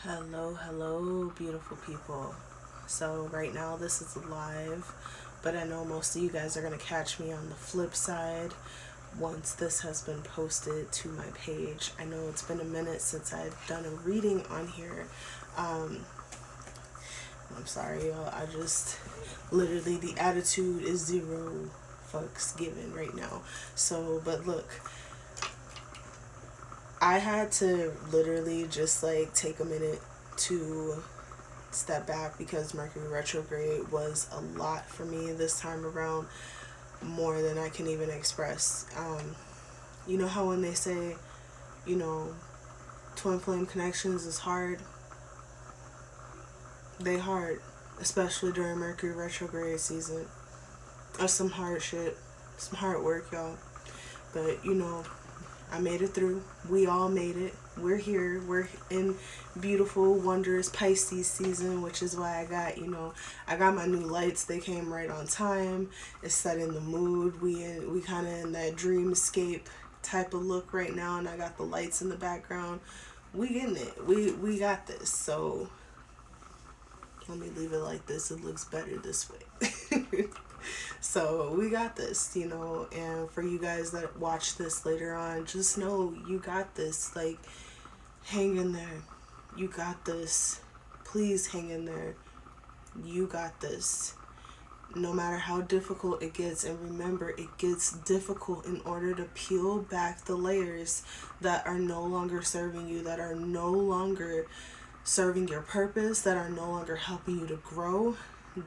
Hello, beautiful people. So right now this is live, but I know most of you guys are going to catch me on the flip side once this has been posted to my page. I know it's been a minute since I've done a reading on here. I'm sorry, y'all. I just literally, the attitude is zero fucks given right now. So, but look, I had to literally just like take a minute to step back because Mercury retrograde was a lot for me this time around, more than I can even express. You know how when they say, you know, twin flame connections is hard? They hard, especially during Mercury retrograde season. That's some hard shit, some hard work, y'all. But you know, I made it through. We all made it. We're here. We're in beautiful, wondrous Pisces season, which is why I got my new lights. They came right on time. It's setting the mood. We kind of in that dreamscape type of look right now, and I got the lights in the background. We getting it. We got this. So let me leave it like this. It looks better this way. So we got this, and for you guys that watch this later on, just know you got this. Like, hang in there. You got this. Please hang in there. You got this. No matter how difficult it gets, and remember, it gets difficult in order to peel back the layers that are no longer serving you, that are no longer serving your purpose, that are no longer helping you to grow.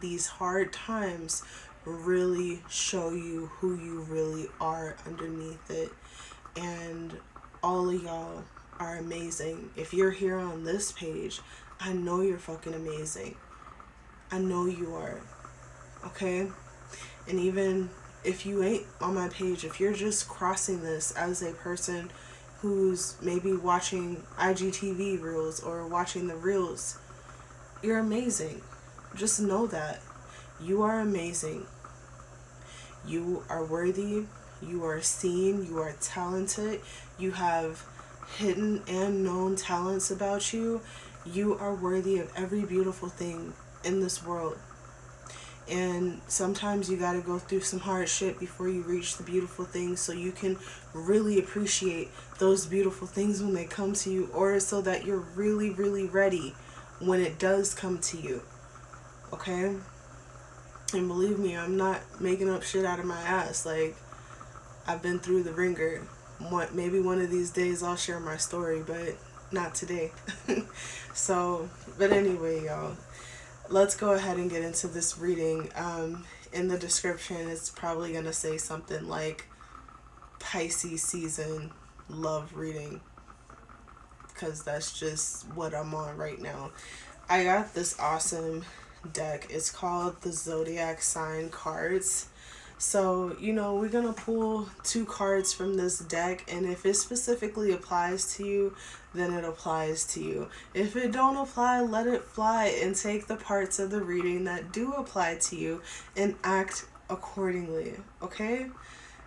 These hard times really show you who you really are underneath it. And all of y'all are amazing. If you're here on this page, I know you're fucking amazing. I know you are. Okay? And even if you ain't on my page, if you're just crossing this as a person who's maybe watching IGTV reels or watching the reels, you're amazing. Just know that. You are amazing. You are worthy. You are seen. You are talented. You have hidden and known talents about you. You are worthy of every beautiful thing in this world. And sometimes you got to go through some hard shit before you reach the beautiful things, so you can really appreciate those beautiful things when they come to you, or so that you're really, really ready when it does come to you. Okay? And believe me, I'm not making up shit out of my ass. Like, I've been through the ringer. Maybe one of these days I'll share my story, but not today. So, but anyway, y'all, let's go ahead and get into this reading. In the description, it's probably going to say something like Pisces season love reading, because that's just what I'm on right now. I got this awesome deck. It's called the Zodiac Sign Cards. So, we're going to pull 2 cards from this deck, and if it specifically applies to you, then it applies to you. If it don't apply, let it fly and take the parts of the reading that do apply to you and act accordingly, okay?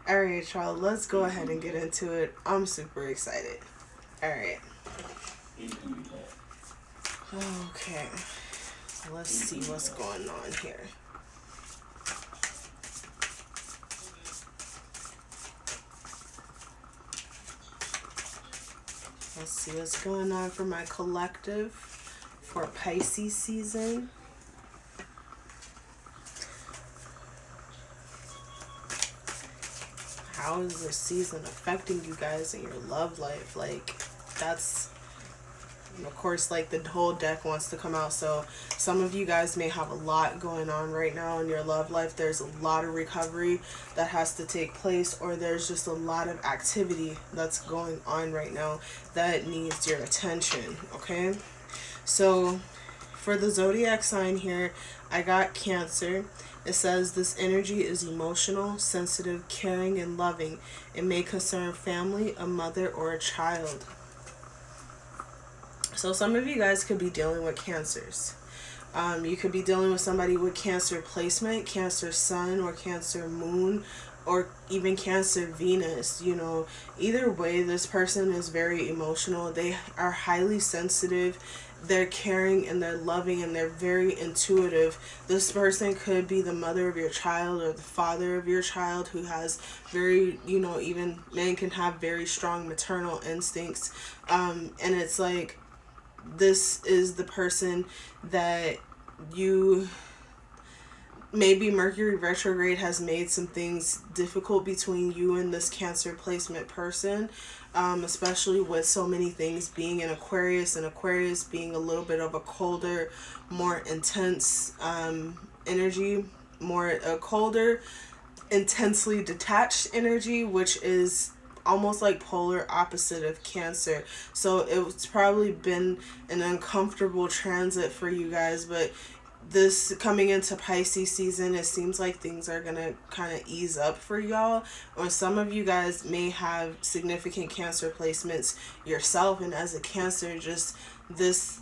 Alright, y'all, let's go ahead and get into it. I'm super excited. Alright. Okay. Let's see what's going on here. Let's see what's going on for my collective for Pisces season. How is this season affecting you guys in your love life? Like, that's... of course, like, the whole deck wants to come out, so some of you guys may have a lot going on right now in your love life. There's a lot of recovery that has to take place, or there's just a lot of activity that's going on right now that needs your attention, okay? So for the zodiac sign here, I got Cancer. It says this energy is emotional, sensitive, caring, and loving. It may concern family, a mother, or a child. So some of you guys could be dealing with Cancers. You could be dealing with somebody with Cancer placement, Cancer sun, or Cancer moon. or even Cancer Venus, you know. Either way, this person is very emotional. They are highly sensitive. They're caring and they're loving and they're very intuitive. This person could be the mother of your child or the father of your child who has very, you know, even men can have very strong maternal instincts. And it's like, this is the person that you, maybe Mercury retrograde has made some things difficult between you and this Cancer placement person, especially with so many things being in Aquarius, and Aquarius being a little bit of a colder, more intense energy, more a colder, intensely detached energy, which is almost like polar opposite of Cancer. So it's probably been an uncomfortable transit for you guys, but this coming into Pisces season, it seems like things are gonna kind of ease up for y'all, or some of you guys may have significant Cancer placements yourself, and as a Cancer, just this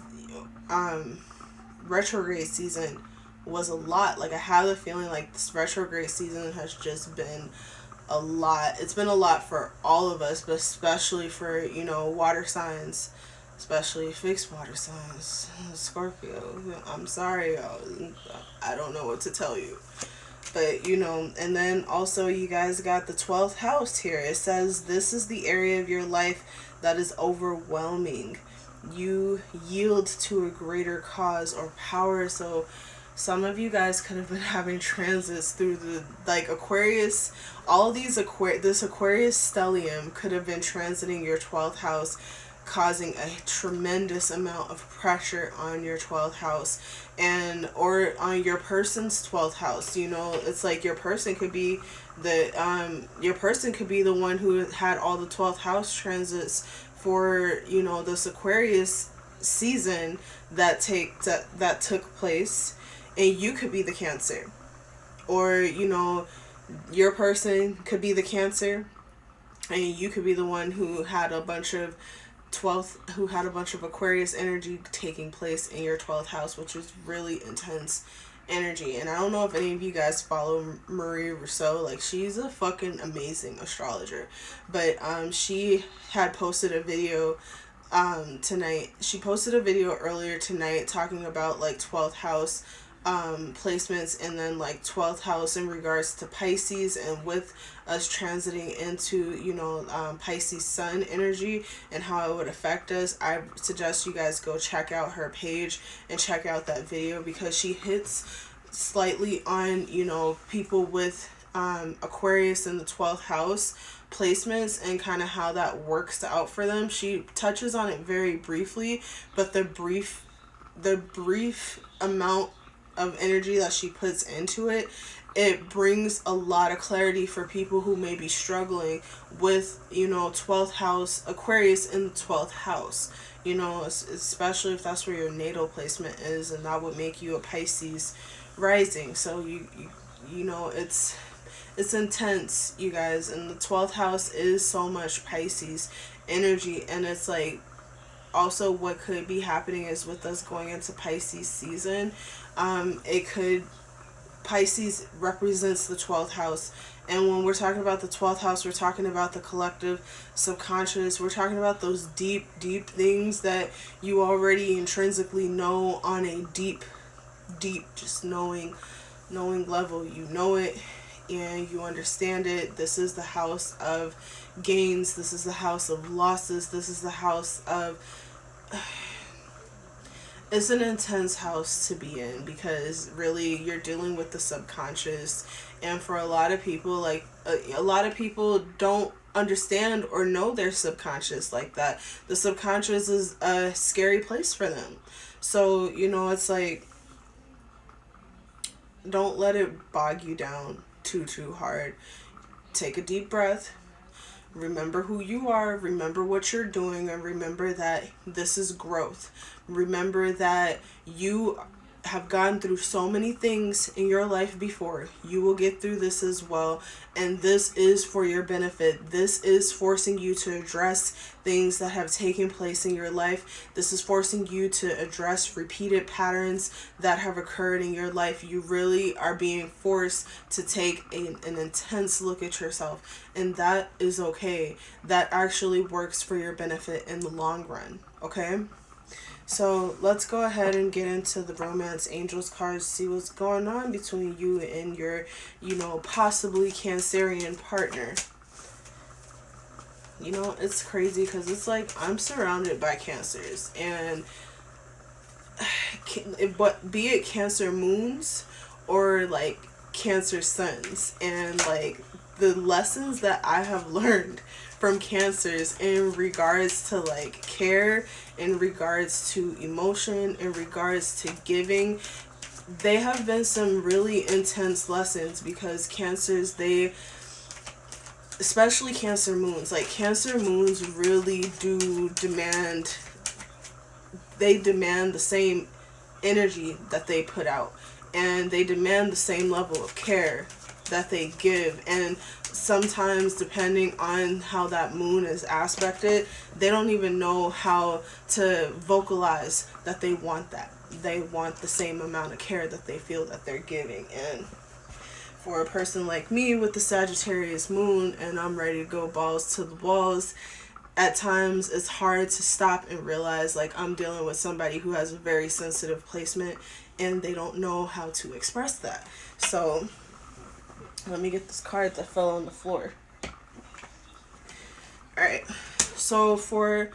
retrograde season was a lot. Like, I have the feeling like this retrograde season has just been a lot. It's been a lot for all of us, but especially for, you know, water signs, especially fixed water signs. Scorpio, I'm sorry, I don't know what to tell you. But, you know, and then also you guys got the 12th house here. It says this is the area of your life that is overwhelming. You yield to a greater cause or power. So some of you guys could have been having transits through the, like, Aquarius. All of these this Aquarius stellium could have been transiting your 12th house, causing a tremendous amount of pressure on your 12th house, and or on your person's 12th house. You know, it's like your person could be the one who had all the 12th house transits for, you know, this Aquarius season that took place, and you could be the Cancer, or, you know, your person could be the Cancer and you could be the one who had a bunch of Aquarius energy taking place in your 12th house, which is really intense energy. And I don't know if any of you guys follow Marie Rousseau. Like, she's a fucking amazing astrologer, but she had posted a video tonight. She posted a video earlier tonight talking about, like, 12th house placements, and then, like, 12th house in regards to Pisces, and with us transiting into, you know, Pisces sun energy and how it would affect us. I suggest you guys go check out her page and check out that video, because she hits slightly on, you know, people with Aquarius in the 12th house placements and kind of how that works out for them. She touches on it very briefly, but the brief amount of energy that she puts into it, it brings a lot of clarity for people who may be struggling with, you know, 12th house, Aquarius in the 12th house, you know, especially if that's where your natal placement is, and that would make you a Pisces rising. So you know, it's intense, you guys, and the 12th house is so much Pisces energy. And it's like, also what could be happening is, with us going into Pisces season, Pisces represents the 12th house, and when we're talking about the 12th house, we're talking about the collective subconscious. We're talking about those deep things that you already intrinsically know on a deep just knowing level. You know it and you understand it. This is the house of gains. This is the house of losses. This is the house of it's an intense house to be in, because really you're dealing with the subconscious. And for a lot of people, like a lot of people don't understand or know their subconscious like that. The subconscious is a scary place for them. So, you know, it's like, don't let it bog you down too hard. Take a deep breath. Remember who you are, remember what you're doing, and remember that this is growth. Remember that you have gone through so many things in your life before. You will get through this as well. And this is for your benefit. This is forcing you to address things that have taken place in your life. This is forcing you to address repeated patterns that have occurred in your life. You really are being forced to take an intense look at yourself. And that is okay. That actually works for your benefit in the long run. Okay? So let's go ahead and get into the romance angels cards, see what's going on between you and your, possibly Cancerian partner. It's crazy because it's like I'm surrounded by Cancers, and but be it Cancer moons or like Cancer suns, and like the lessons that I have learned from Cancers in regards to like care, in regards to emotion, in regards to giving, they have been some really intense lessons, because Cancers, especially Cancer moons, like Cancer moons really do demand, they demand the same energy that they put out, and they demand the same level of care that they give. And sometimes, depending on how that moon is aspected, they don't even know how to vocalize that they want that. They want the same amount of care that they feel that they're giving. And for a person like me with the Sagittarius moon, and I'm ready to go balls to the walls, at times it's hard to stop and realize like I'm dealing with somebody who has a very sensitive placement, and they don't know how to express that. So let me get this card that fell on the floor. Alright, so for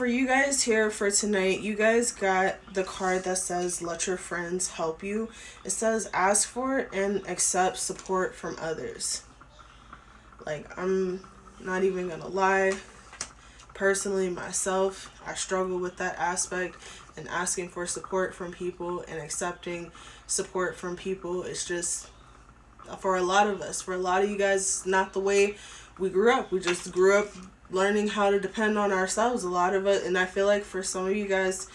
you guys here for tonight, you guys got the card that says let your friends help you. It says ask for and accept support from others. Like, I'm not even gonna lie, personally myself, I struggle with that aspect, and asking for support from people and accepting support from people is just, for a lot of us, for a lot of you guys, not the way we grew up. We just grew up learning how to depend on ourselves, a lot of it. And I feel like for some of you guys,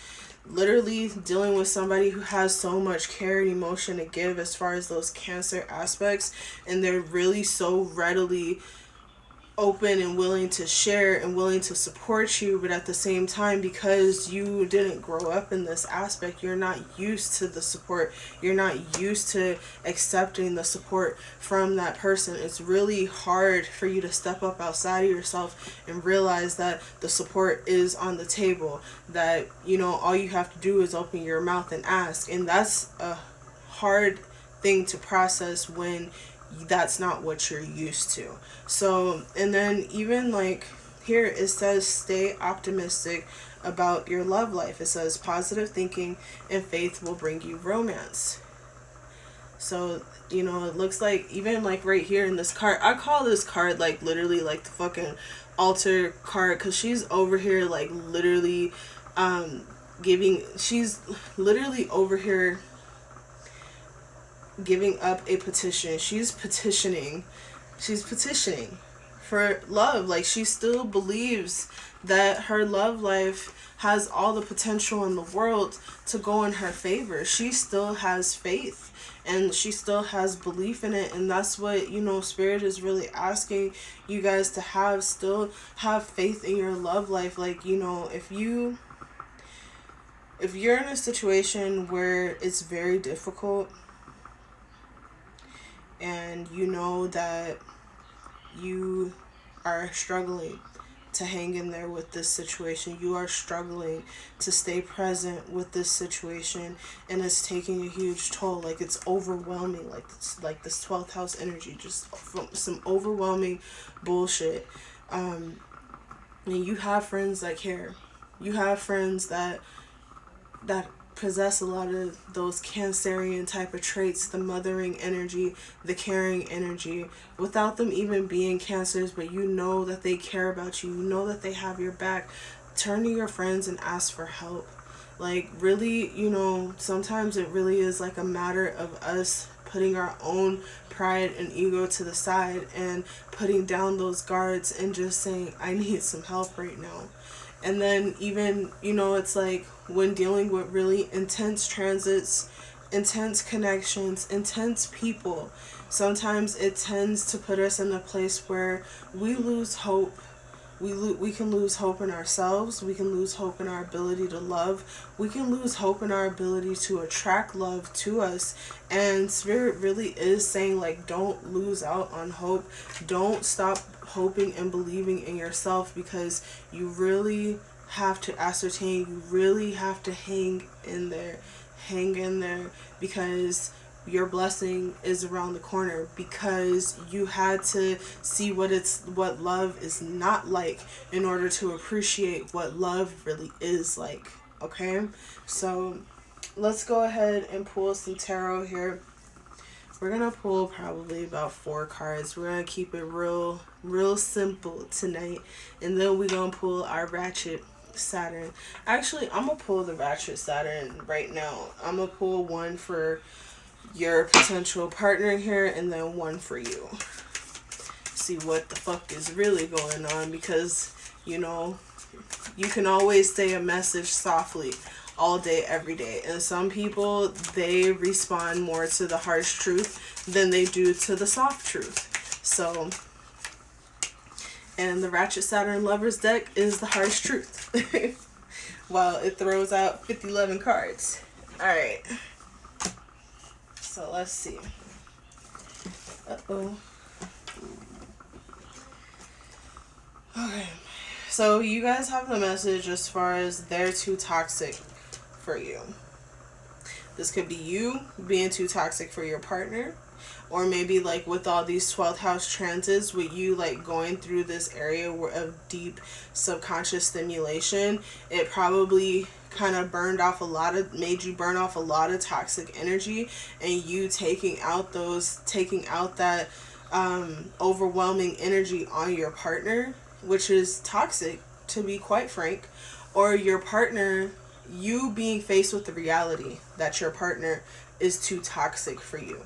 literally dealing with somebody who has so much care and emotion to give as far as those Cancer aspects, and they're really so readily open and willing to share and willing to support you, but at the same time, because you didn't grow up in this aspect, you're not used to the support, you're not used to accepting the support from that person. It's really hard for you to step up outside of yourself and realize that the support is on the table, that all you have to do is open your mouth and ask. And that's a hard thing to process when that's not what you're used to. So, and then even like here it says stay optimistic about your love life. It says positive thinking and faith will bring you romance. So, it looks like even like right here in this card, I call this card like literally like the fucking altar card, because she's over here like literally she's literally over here giving up a petition. She's petitioning for love. Like, she still believes that her love life has all the potential in the world to go in her favor. She still has faith, and she still has belief in it. And that's what, Spirit is really asking you guys to have. Still have faith in your love life. Like, if you're in a situation where it's very difficult, and you know that you are struggling to hang in there with this situation, you are struggling to stay present with this situation, and it's taking a huge toll, like it's overwhelming, like it's like this 12th house energy, just some overwhelming bullshit. And you have friends that care, you have friends that possess a lot of those Cancerian type of traits, the mothering energy, the caring energy, without them even being Cancers, but that they care about you, that they have your back. Turn to your friends and ask for help. Like, really, sometimes it really is like a matter of us putting our own pride and ego to the side and putting down those guards and just saying, I need some help right now. And then even, it's like when dealing with really intense transits, intense connections, intense people, sometimes it tends to put us in a place where we lose hope. We can lose hope in ourselves. We can lose hope in our ability to love. We can lose hope in our ability to attract love to us. And Spirit really is saying, like, don't lose out on hope. Don't stop hoping and believing in yourself, because you really have to ascertain, you really have to hang in there. Hang in there, because your blessing is around the corner, because you had to see what love is not like in order to appreciate what love really is like. Okay, so let's go ahead and pull some tarot here. We're gonna pull probably about 4 cards. We're gonna keep it real simple tonight, and then we're gonna pull our Ratchet Saturn. Actually, I'm gonna pull the Ratchet Saturn right now. I'm gonna pull one for your potential partner here, and then one for you. See what the fuck is really going on, because you can always say a message softly all day, every day. And some people, they respond more to the harsh truth than they do to the soft truth. So, and the Ratchet Saturn Lovers deck is the harsh truth. Well, it throws out 50-11 cards. Alright. So let's see. Uh-oh. Okay. So you guys have the message as far as they're too toxic for you. This could be you being too toxic for your partner, or maybe like with all these 12th house transits, with you like going through this area of deep subconscious stimulation, it probably kind of made you burn off a lot of toxic energy, and you taking out that overwhelming energy on your partner, which is toxic, to be quite frank, or your partner, you being faced with the reality that your partner is too toxic for you.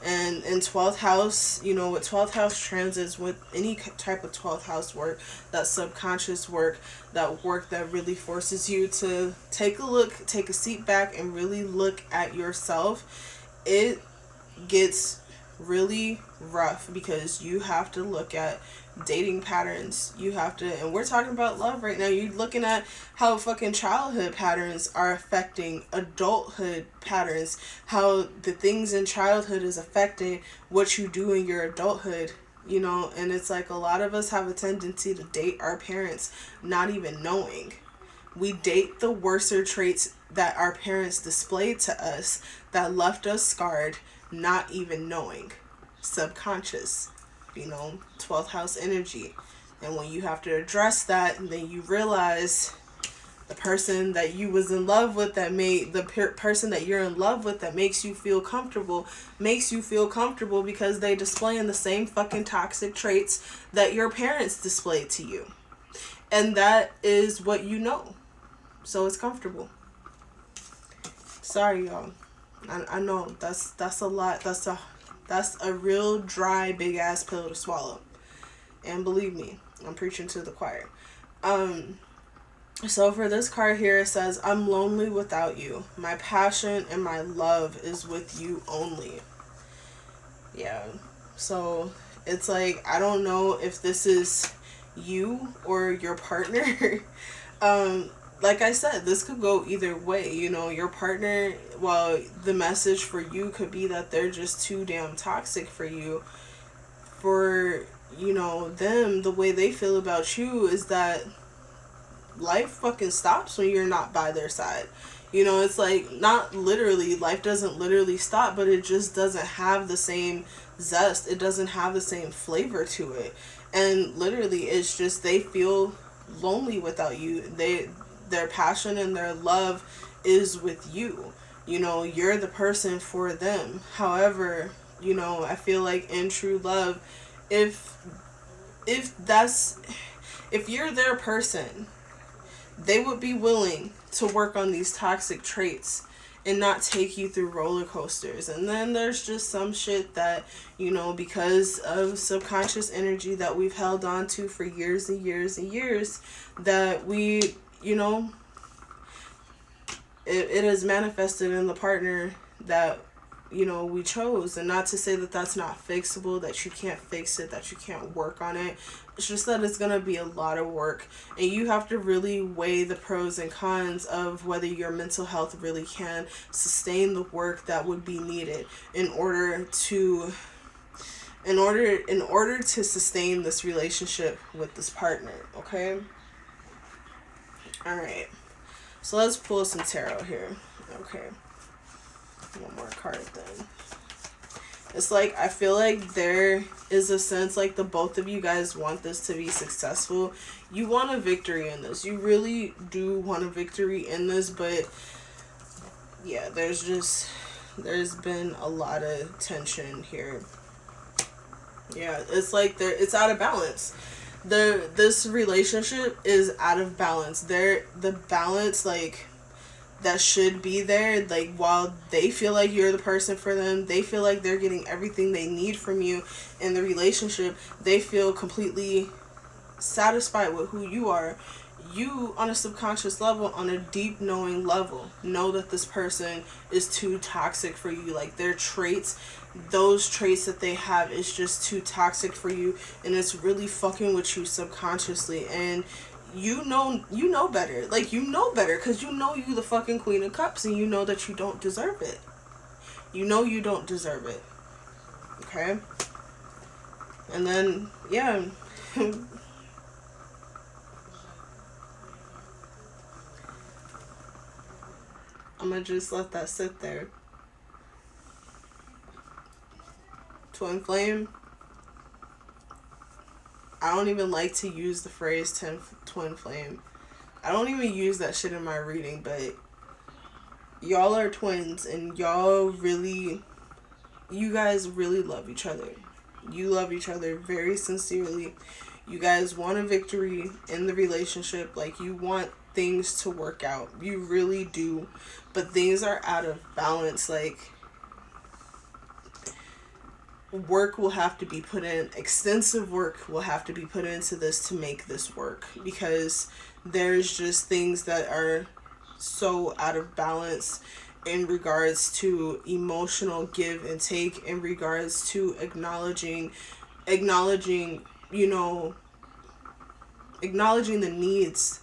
And in 12th house, with 12th house transits, with any type of 12th house work, that subconscious work, that really forces you to take a seat back and really look at yourself, it gets really rough, because you have to look at dating patterns. And we're talking about love right now. You're looking at how fucking childhood patterns are affecting adulthood patterns, how the things in childhood is affecting what you do in your adulthood, and it's like a lot of us have a tendency to date our parents not even knowing. We date the worser traits that our parents displayed to us that left us scarred, not even knowing. Subconscious, 12th house energy. And when you have to address that, and then you realize the person that you was in love with, person that you're in love with, that makes you feel comfortable because they displaying the same fucking toxic traits that your parents displayed to you. And that is what you know. So it's comfortable. Sorry, y'all. I know that's a lot. That's a real dry, big ass pill to swallow. And believe me, I'm preaching to the choir. So for this card here, it says, I'm lonely without you. My passion and my love is with you only. Yeah. So it's like, I don't know if this is you or your partner. Like I said, this could go either way. Your partner, well, the message for you could be that they're just too damn toxic for you. For, them, the way they feel about you is that life fucking stops when you're not by their side. It's like, not literally, life doesn't literally stop, but it just doesn't have the same zest. It doesn't have the same flavor to it. And literally, it's just they feel lonely without you. Their passion and their love is with you. You're the person for them. However, I feel like in true love, if you're their person, they would be willing to work on these toxic traits and not take you through roller coasters. And then there's just some shit that, you know, because of subconscious energy that we've held on to for years and years and years, that we, you know, it is manifested in the partner that, you know, we chose. And not to say that that's not fixable, that you can't fix it, that you can't work on it. It's just that it's going to be a lot of work, and you have to really weigh the pros and cons of whether your mental health really can sustain the work that would be needed in order to sustain this relationship with this partner. Okay? All right. So let's pull some tarot here. Okay. One more card then. It's like, I feel like there is a sense like the both of you guys want this to be successful. You want a victory in this. You really do want a victory in this, but yeah, there's been a lot of tension here. Yeah, it's like it's out of balance. This relationship is out of balance. The balance, like, that should be there, like, while they feel like you're the person for them, they feel like they're getting everything they need from you in the relationship, they feel completely satisfied with who you are. You, on a subconscious level, on a deep knowing level, know that this person is too toxic for you. Like, their traits, those traits that they have, is just too toxic for you, and it's really fucking with you subconsciously. And you know better. Like, you know better, because you know you the fucking Queen of Cups, and you know that you don't deserve it. You know you don't deserve it. Okay? And then, yeah. I'm gonna just let that sit there. Twin flame. I don't even like to use the phrase twin flame. I don't even use that shit in my reading, but y'all are twins, and you guys really love each other. You love each other very sincerely. You guys want a victory in the relationship. Like, you want things to work out. You really do. But things are out of balance. Like, work will have to be put in. Extensive work will have to be put into this to make this work. Because there's just things that are so out of balance in regards to emotional give and take, in regards to acknowledging, you know, acknowledging the needs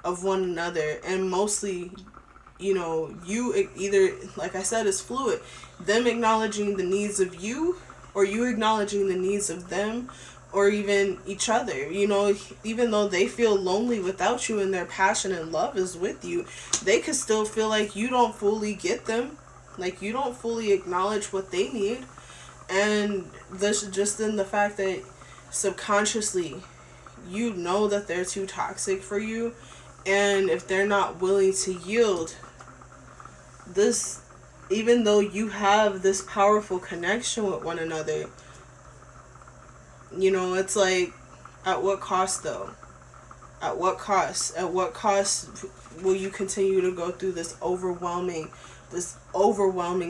of one another. And mostly, you know, you either, like I said, is fluid. Them acknowledging the needs of you, or you acknowledging the needs of them, or even each other. You know, even though they feel lonely without you and their passion and love is with you, they could still feel like you don't fully get them. Like, you don't fully acknowledge what they need. And this just in the fact that subconsciously you know that they're too toxic for you, and if they're not willing to yield, this, even though you have this powerful connection with one another, you know, it's like, at what cost though? At what cost? At what cost will you continue to go through this overwhelming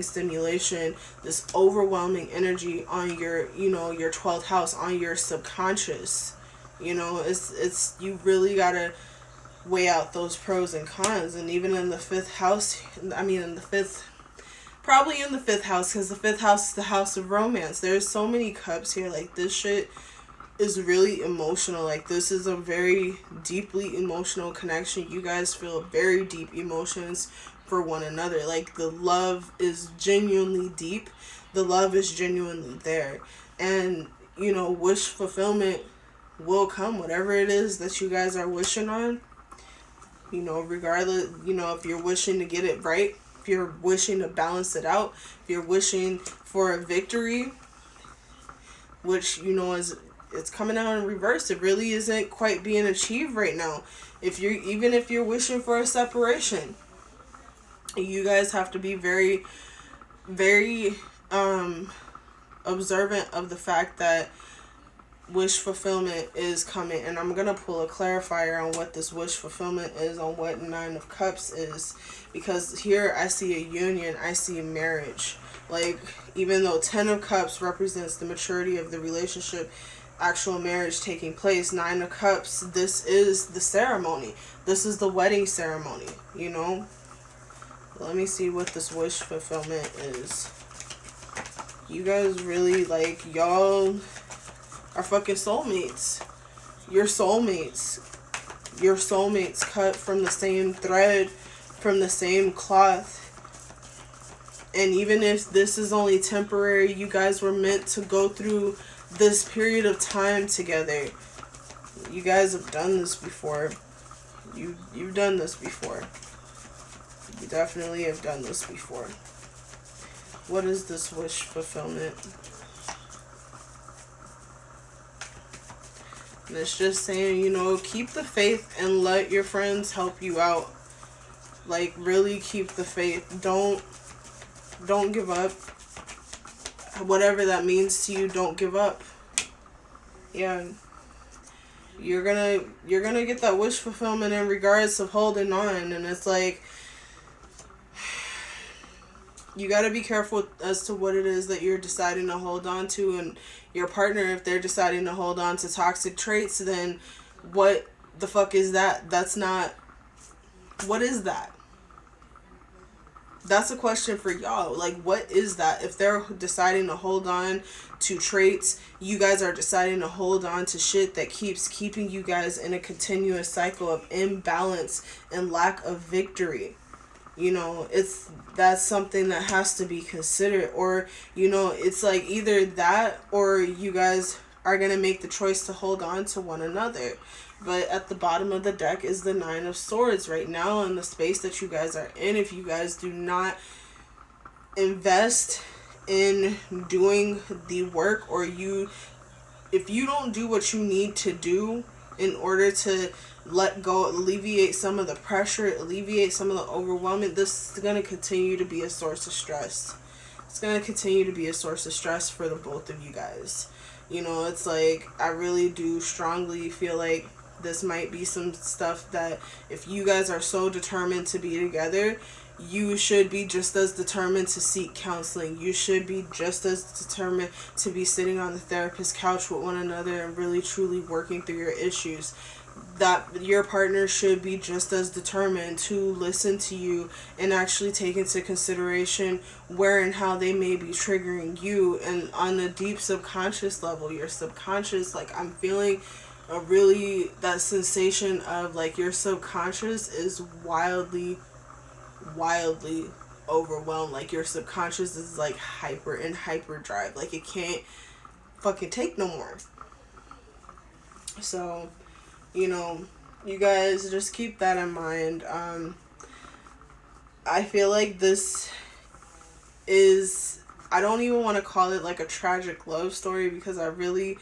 stimulation, this overwhelming energy on your, you know, your 12th house, on your subconscious? You know, it's you really gotta weigh out those pros and cons. And even in the 5th house, probably in the 5th house, because the 5th house is the house of romance. There's so many cups here. Like, this shit is really emotional. Like, this is a very deeply emotional connection. You guys feel very deep emotions for one another. Like, the love is genuinely deep. The love is genuinely there. And, you know, wish fulfillment will come. Whatever it is that you guys are wishing on, you know, regardless, you know, if you're wishing to get it right, if you're wishing to balance it out, if you're wishing for a victory, which, you know, it's coming out in reverse. It really isn't quite being achieved right now. If you're wishing for a separation, you guys have to be very, very observant of the fact that wish fulfillment is coming, and I'm gonna pull a clarifier on what this wish fulfillment is, on what Nine of Cups is, because here I see a union, I see a marriage. Like, even though Ten of Cups represents the maturity of the relationship, actual marriage taking place, Nine of Cups, this is the ceremony, this is the wedding ceremony, you know. Let me see what this wish fulfillment is. You guys really, like, y'all are fucking soulmates. Your soulmates. Your soulmates cut from the same thread, from the same cloth. And even if this is only temporary, you guys were meant to go through this period of time together. You guys have done this before. You've done this before. You definitely have done this before. What is this wish fulfillment? And it's just saying, you know, keep the faith and let your friends help you out. Like, really keep the faith. Don't give up. Whatever that means to you, don't give up. Yeah. You're gonna get that wish fulfillment in regards of holding on, and it's like, you got to be careful as to what it is that you're deciding to hold on to, and your partner, if they're deciding to hold on to toxic traits, then what the fuck is that? That's not, what is that? That's a question for y'all. Like, what is that? If they're deciding to hold on to traits, you guys are deciding to hold on to shit that keeps keeping you guys in a continuous cycle of imbalance and lack of victory. You know, that's something that has to be considered. Or, you know, it's like either that or you guys are going to make the choice to hold on to one another. But at the bottom of the deck is the Nine of Swords right now, in the space that you guys are in. If you guys do not invest in doing the work, or if you don't do what you need to do in order to let go, alleviate some of the pressure, alleviate some of the overwhelming, this is going to continue to be a source of stress. It's going to continue to be a source of stress for the both of you guys. You know, it's like, I really do strongly feel like this might be some stuff that if you guys are so determined to be together, you should be just as determined to seek counseling. You should be just as determined to be sitting on the therapist couch with one another and really truly working through your issues. That your partner should be just as determined to listen to you and actually take into consideration where and how they may be triggering you, and on a deep subconscious level, your subconscious, like, I'm feeling that sensation of like your subconscious is wildly overwhelmed. Like, your subconscious is like hyperdrive, like it can't fucking take no more. So, you know, you guys just keep that in mind. I feel like this is, I don't even want to call it like a tragic love story, because I really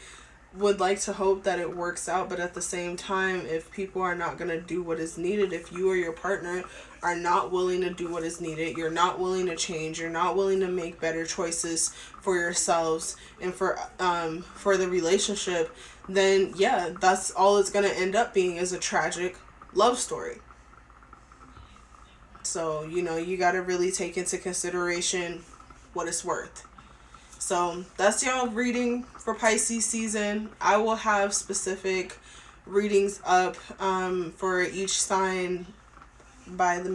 would like to hope that it works out. But at the same time, if people are not going to do what is needed, if you or your partner are not willing to do what is needed, you're not willing to change, you're not willing to make better choices for yourselves and for the relationship, then yeah, that's all it's going to end up being, is a tragic love story. So, you know, you got to really take into consideration what it's worth. So that's y'all reading for Pisces season. I will have specific readings up for each sign by the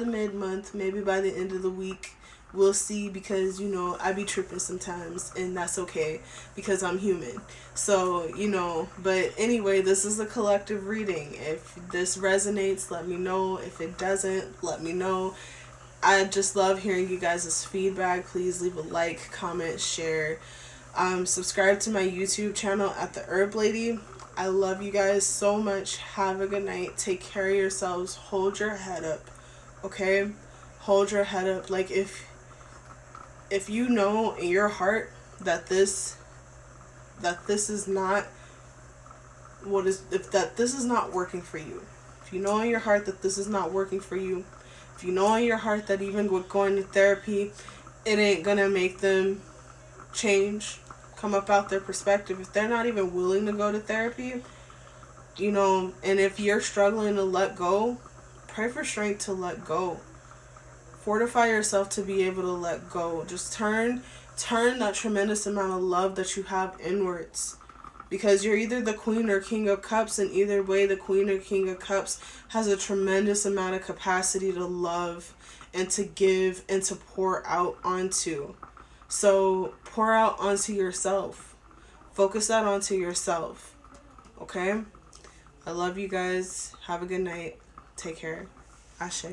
mid-month, maybe by the end of the week. We'll see, because, you know, I be tripping sometimes, and that's okay, because I'm human. So, you know, but anyway, this is a collective reading. If this resonates, let me know. If it doesn't, let me know. I just love hearing you guys' feedback. Please leave a like, comment, share. Subscribe to my YouTube channel at The Herb Lady. I love you guys so much. Have a good night. Take care of yourselves. Hold your head up. Okay? Hold your head up. Like, if you know in your heart that this is not this is not working for you. If you know in your heart that this is not working for you, if you know in your heart that even with going to therapy, it ain't gonna make them change, come up out their perspective. If they're not even willing to go to therapy, you know, and if you're struggling to let go, pray for strength to let go. Fortify yourself to be able to let go. Just turn that tremendous amount of love that you have inwards. Because you're either the Queen or King of Cups, and either way, the Queen or King of Cups has a tremendous amount of capacity to love and to give and to pour out onto. So pour out onto yourself. Focus that onto yourself. Okay? I love you guys. Have a good night. Take care. Ashe.